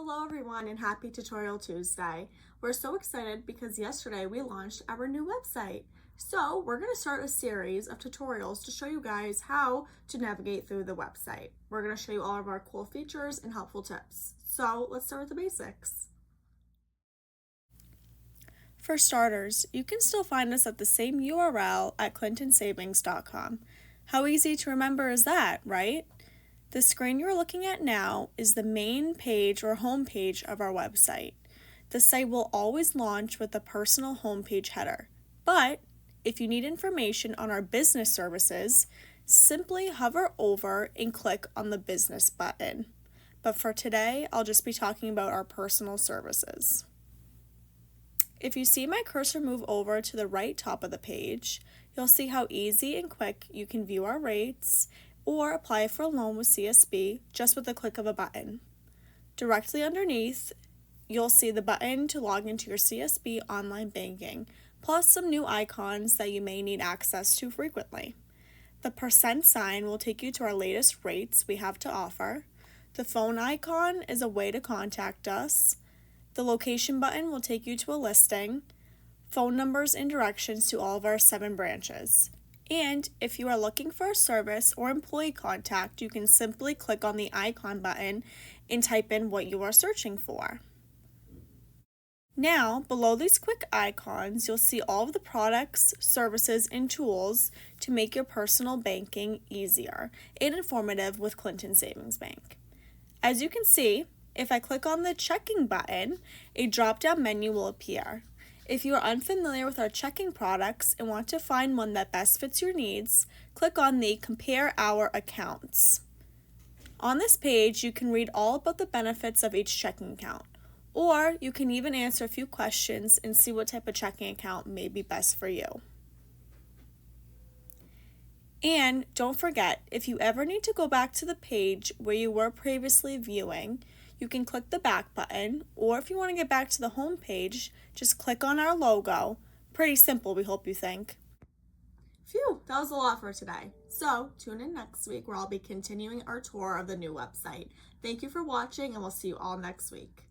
Hello everyone and happy Tutorial Tuesday. We're so excited because yesterday we launched our new website. So we're going to start a series of tutorials to show you guys how to navigate through the website. We're going to show you all of our cool features and helpful tips. So let's start with the basics. For starters, you can still find us at the same URL at clintonsavings.com. How easy to remember is that, right? The screen you're looking at now is the main page or home page of our website. The site will always launch with a personal homepage header, but if you need information on our business services, simply hover over and click on the business button. But for today, I'll just be talking about our personal services. If you see my cursor move over to the right top of the page, you'll see how easy and quick you can view our rates or apply for a loan with CSB just with the click of a button. Directly underneath, you'll see the button to log into your CSB online banking, plus some new icons that you may need access to frequently. The percent sign will take you to our latest rates we have to offer. The phone icon is a way to contact us. The location button will take you to a listing, phone numbers and directions to all of our 7 branches. And if you are looking for a service or employee contact, you can simply click on the icon button and type in what you are searching for. Now, below these quick icons, you'll see all of the products, services, and tools to make your personal banking easier and informative with Clinton Savings Bank. As you can see, if I click on the checking button, a drop-down menu will appear. If you are unfamiliar with our checking products and want to find one that best fits your needs, click on the Compare Our Accounts. On this page, you can read all about the benefits of each checking account, or you can even answer a few questions and see what type of checking account may be best for you. And don't forget, if you ever need to go back to the page where you were previously viewing, you can click the back button, or if you want to get back to the home page, just click on our logo. Pretty simple, we hope you think. Phew, that was a lot for today. So tune in next week where I'll be continuing our tour of the new website. Thank you for watching and we'll see you all next week.